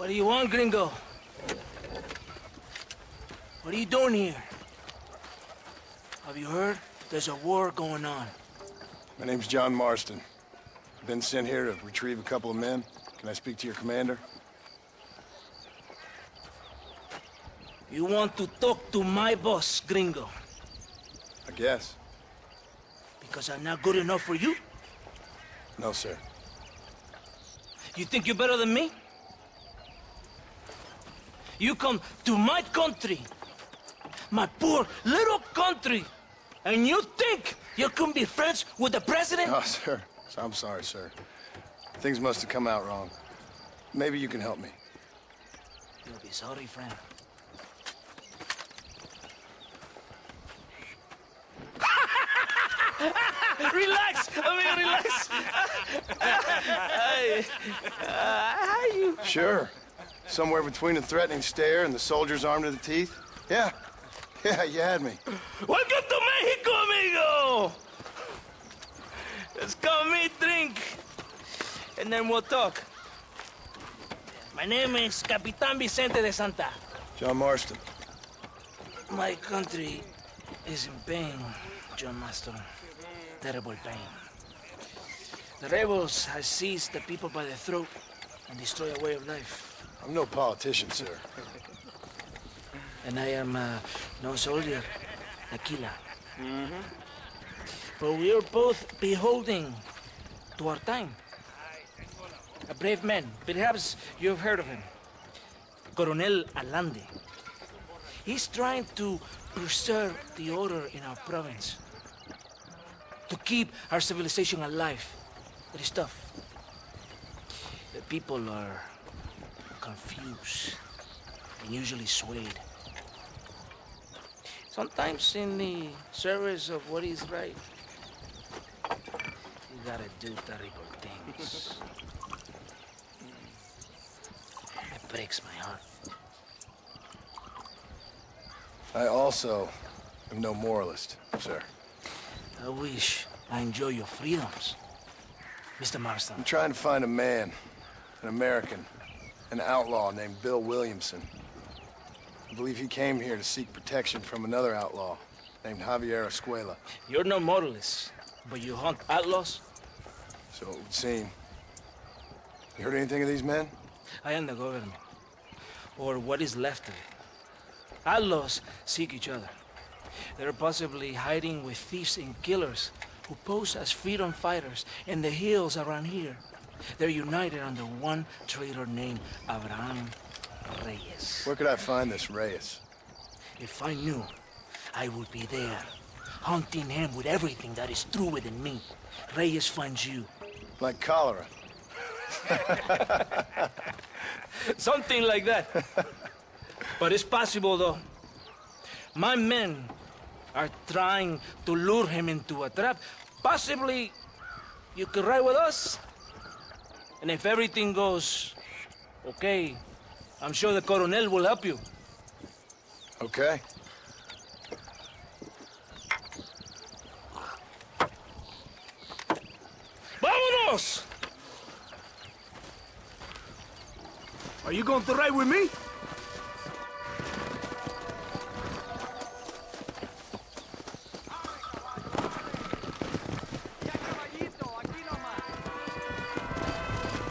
What do you want, gringo? What are you doing here? Have you heard? There's a war going on. My name's John Marston. Been sent here to retrieve a couple of men. Can I speak to your commander? You want to talk to my boss, gringo? I guess. Because I'm not good enough for you? No, sir. You think you're better than me? You come to my country, my poor little country, and you think you can be friends with the president? Oh, sir. I'm sorry, sir. Things must have come out wrong. Maybe you can help me. You'll be sorry, friend. Relax, amigo, relax. How you? Sure. Somewhere between a threatening stare and the soldier's arm to the teeth? Yeah. Yeah, you had me. Welcome to Mexico, amigo! Let's come meet, drink, and then we'll talk. My name is Capitan Vicente de Santa. John Marston. My country is in pain, John Marston. Terrible pain. The rebels have seized the people by the throat and destroyed a way of life. I'm no politician, sir. And I am no soldier, Aquila. But we are both beholding to our time. A brave man, perhaps you've heard of him. Coronel Allende. He's trying to preserve the order in our province. To keep our civilization alive. It is tough. The people are confused and usually swayed. Sometimes in the service of what is right, you gotta do terrible things. It breaks my heart. I also am no moralist, sir. I wish I enjoy your freedoms, Mr. Marston. I'm trying to find a man, an American, an outlaw named Bill Williamson. I believe he came here to seek protection from another outlaw named Javier Escuela. You're no moralist, but you hunt outlaws? So it would seem. You heard anything of these men? I am the government, or what is left of it. Outlaws seek each other. They're possibly hiding with thieves and killers who pose as freedom fighters in the hills around here. They're united under one traitor named Abraham Reyes. Where could I find this Reyes? If I knew, I would be there, hunting him with everything that is true within me. Reyes finds you. Like cholera. Something like that. But it's possible, though. My men are trying to lure him into a trap. Possibly, you could ride with us. And if everything goes okay, I'm sure the Coronel will help you. Okay. Vámonos! Are you going to ride with me?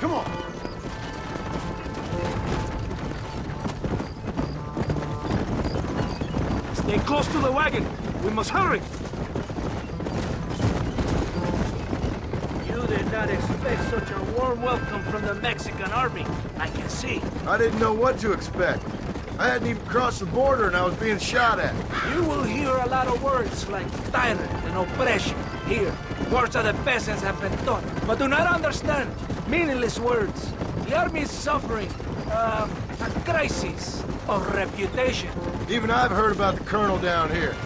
Come on. Stay close to the wagon. We must hurry. You did not expect such a warm welcome from the Mexican army, I can see. I didn't know what to expect. I hadn't even crossed the border and I was being shot at. You will hear a lot of words like tyrant and oppression here. Words that the peasants have been taught, but do not understand. Meaningless words. The army is suffering, a crisis of reputation. Even I've heard about the colonel down here.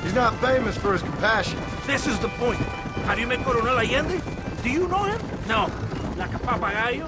He's not famous for his compassion. This is the point. Have you met Coronel Allende? Do you know him? No. Like a papagayo?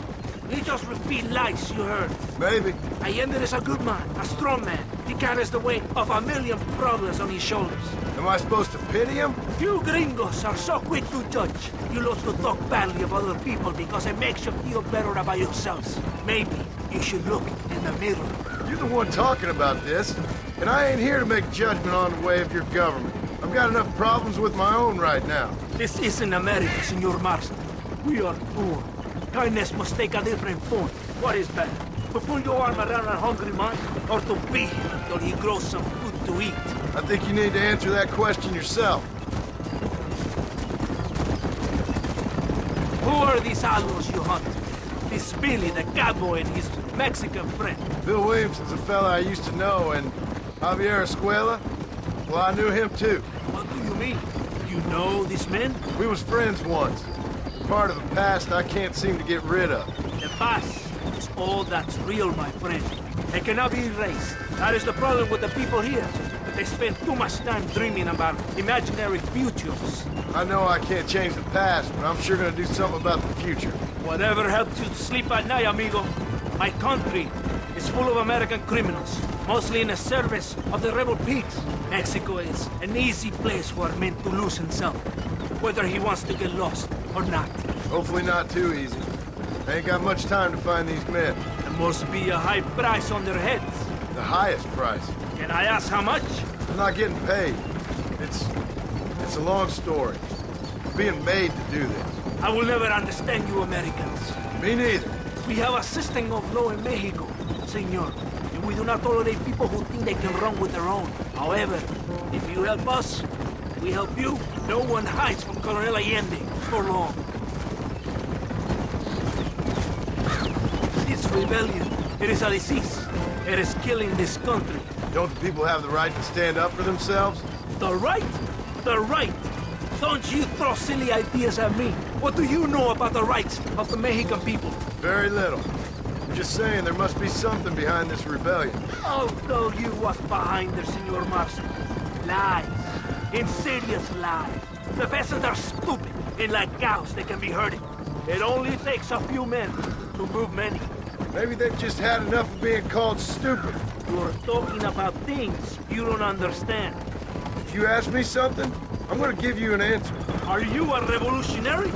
He just repeat lies you heard. Maybe. Allende is a good man, a strong man. He carries the weight of 1,000,000 problems on his shoulders. Am I supposed to pity him? You gringos are so quick to judge. You love to talk badly of other people because it makes you feel better about yourselves. Maybe you should look in the mirror. You're the one talking about this, and I ain't here to make judgment on the way of your government. I've got enough problems with my own right now. This isn't America, Senor Marston. We are poor. Kindness must take a different form. What is better? To pull your arm around a hungry man, or to beat him until he grows some food to eat? I think you need to answer that question yourself. Who are these outlaws you hunt? This Billy, the cowboy, and his Mexican friend. Bill Williamson's a fella I used to know, and Javier Escuela? Well, I knew him too. What do you mean? You know these men? We was friends once. Part of the past I can't seem to get rid of. The past is all that's real, my friend. It cannot be erased. That is the problem with the people here. They spend too much time dreaming about imaginary futures. I know I can't change the past, but I'm sure gonna do something about the future. Whatever helps you to sleep at night, amigo. My country is full of American criminals, mostly in the service of the rebel pigs. Mexico is an easy place for a man to lose himself, whether he wants to get lost or not. Hopefully not too easy. I ain't got much time to find these men. There must be a high price on their heads. The highest price. Can I ask how much? I'm not getting paid. It's a long story. I'm being made to do this. I will never understand you Americans. Me neither. We have a system of law in Mexico, senor. And we do not tolerate people who think they can run with their own. However, if you help us, we help you. No one hides from Colonel Allende for long. This rebellion, it is a disease. It is killing this country. Don't the people have the right to stand up for themselves? The right? The right. Don't you throw silly ideas at me. What do you know about the rights of the Mexican people? Very little. I'm just saying there must be something behind this rebellion. I'll tell you what's behind there, Senor Marston. Lies. Insidious lies. The peasants are stupid, and like cows, they can be herded. It only takes a few men to move many. Maybe they've just had enough of being called stupid. You're talking about things you don't understand. If you ask me something, I'm gonna give you an answer. Are you a revolutionary?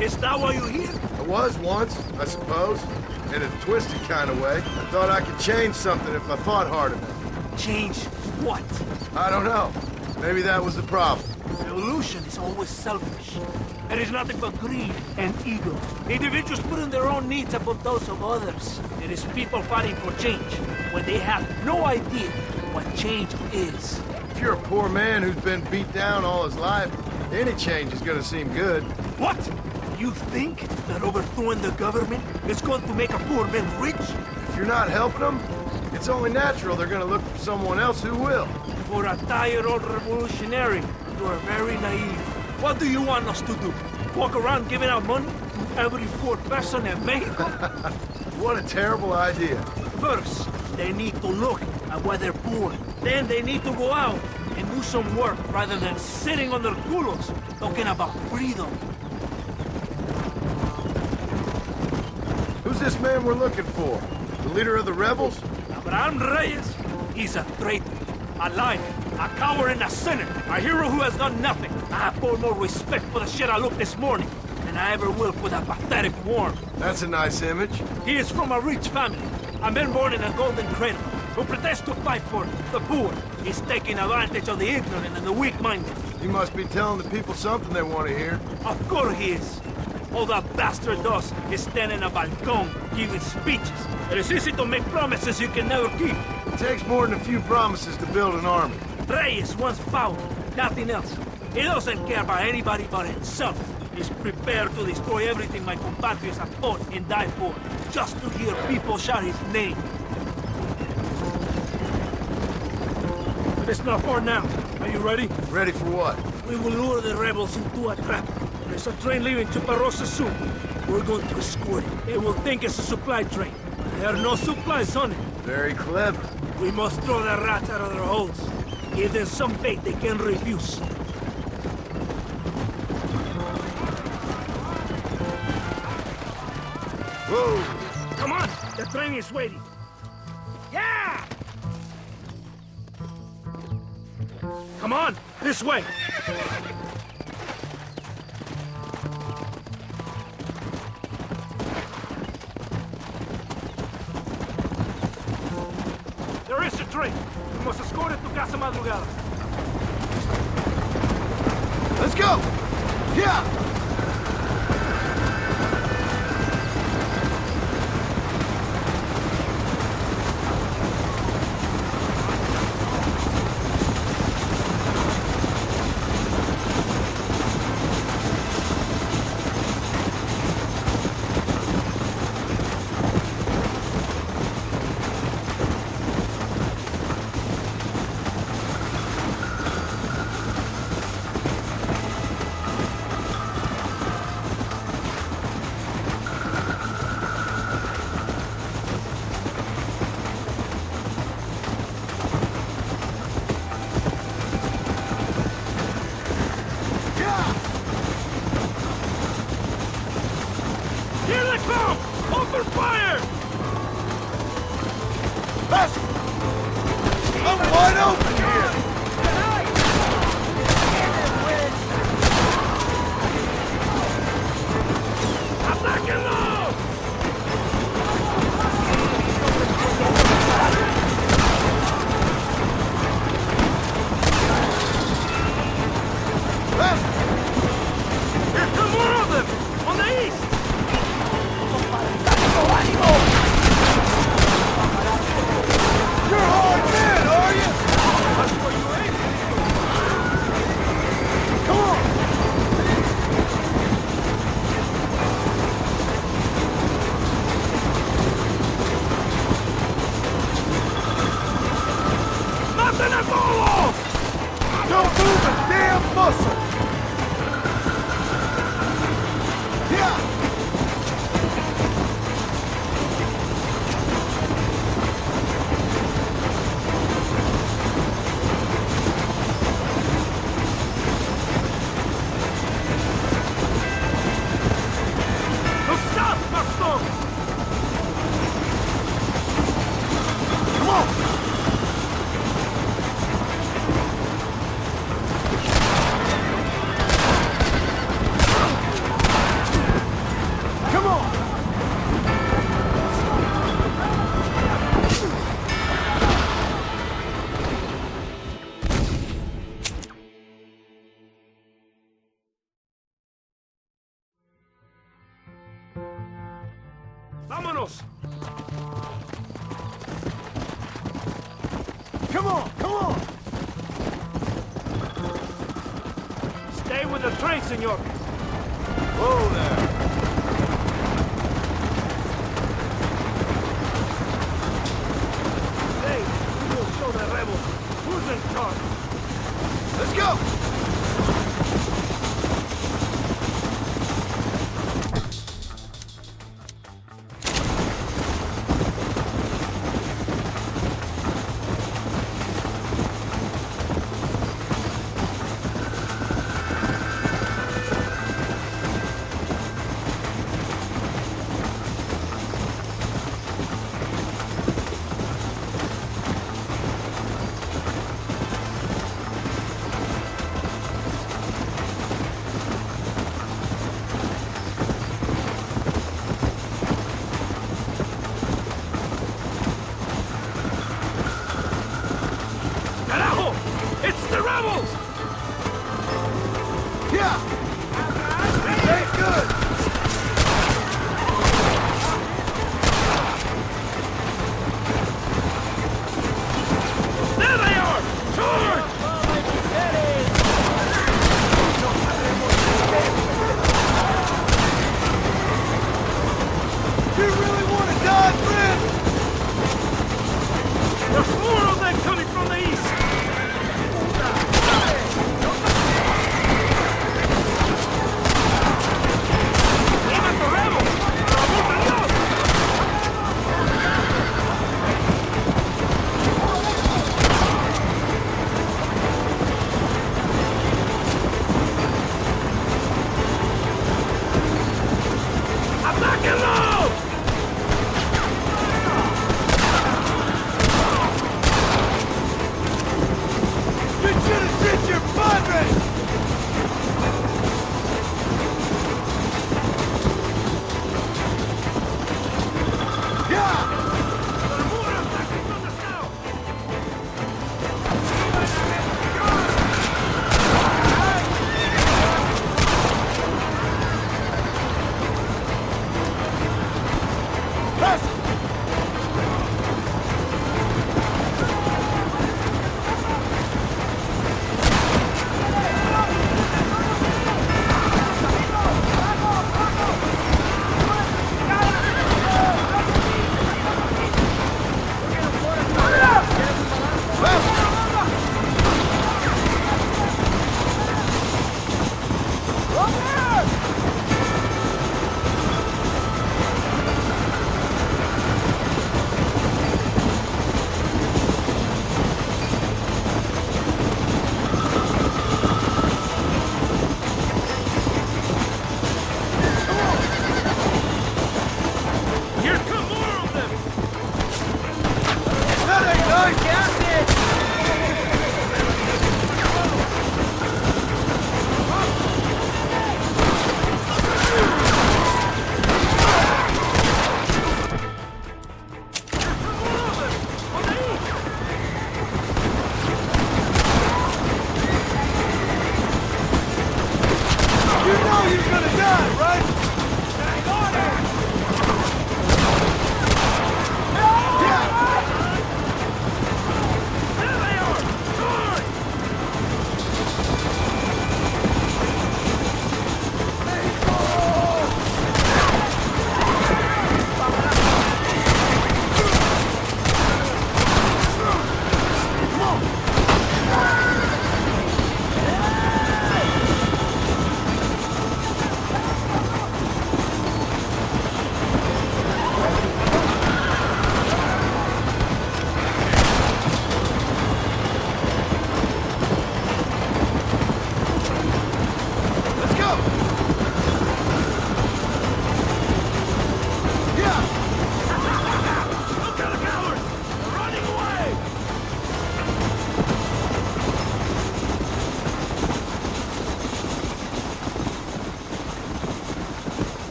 Is that why you're here? I was once, I suppose. In a twisted kind of way. I thought I could change something if I thought hard enough. Change what? I don't know. Maybe that was the problem. Revolution is always selfish. It is nothing but greed and ego. Individuals putting their own needs above those of others. It is people fighting for change when they have no idea what change is. If you're a poor man who's been beat down all his life, any change is gonna seem good. What? You think that overthrowing the government is going to make a poor man rich? If you're not helping them, it's only natural they're gonna look for someone else who will. For a tired old revolutionary, you are very naive. What do you want us to do? Walk around giving out money to every poor person in Mexico? What a terrible idea. First, they need to look at why they're poor. Then they need to go out and do some work rather than sitting on their culos talking about freedom. Who's this man we're looking for? The leader of the rebels? Abraham Reyes, he's a traitor, a liar, a coward and a sinner, a hero who has done nothing. I have far more respect for the shit I looked this morning than I ever will for that pathetic worm. That's a nice image. He is from a rich family, a man born in a golden cradle, who pretends to fight for the poor. He's taking advantage of the ignorant and the weak-minded. He must be telling the people something they want to hear. Of course he is. All that bastard does is stand in a balcón giving speeches. It is easy to make promises you can never keep. It takes more than a few promises to build an army. Reyes wants power, nothing else. He doesn't care about anybody but himself. He's prepared to destroy everything my compatriots have fought and died for, just to hear people shout his name. It's not far now. Are you ready? Ready for what? We will lure the rebels into a trap. There's a train leaving Chuparosa soon. We're going to escort it. They will think it's a supply train. There are no supplies on it. Very clever. We must throw the rats out of their holes. Give them some bait they can refuse. Whoa! Come on! The train is waiting. Yeah! Come on, this way. There is a train. We must escort it to Casa Madrugada. Let's go! Yeah! Here they come! Open fire! Best! I'm wide open here! Atáquenlo! Best! Here come more of them! On the east! You're hard men, are you? That's where you aim! Come on! Maten a todos! Don't move a damn muscle! Yeah! No, stop, Gaston! Come on! Come on! Vámonos! Come on! Come on! Stay with the train, senor! Whoa there! Today, we will show the rebels who's in charge! Let's go! Carajo! It's the rebels! Yeah! This ain't good! There they are! Charge! You really want to die, friend? There's more of them coming from the east!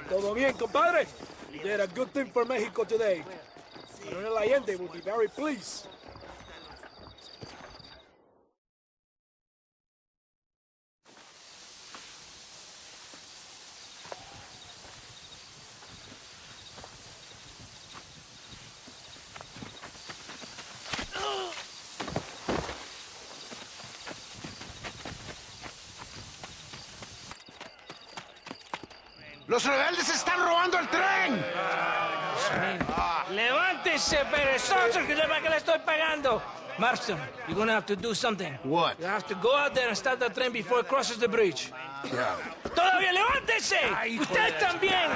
Todo bien, compadre? You did a good thing for Mexico today. Coronel Allende will be very pleased. ¡Los rebeldes están robando el tren! Levántese, perezosos, que sepa que le estoy pagando. Marston, you're gonna have to do something. What? You have to go out there and stop the train before it crosses the bridge. Yeah. ¡Todavía levántese! ¡Usted también!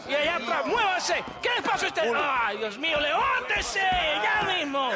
Y allá atrás, muévase. ¿Qué les pasa a usted? ¡Ay, Dios mío, levántese! ¡Ya mismo!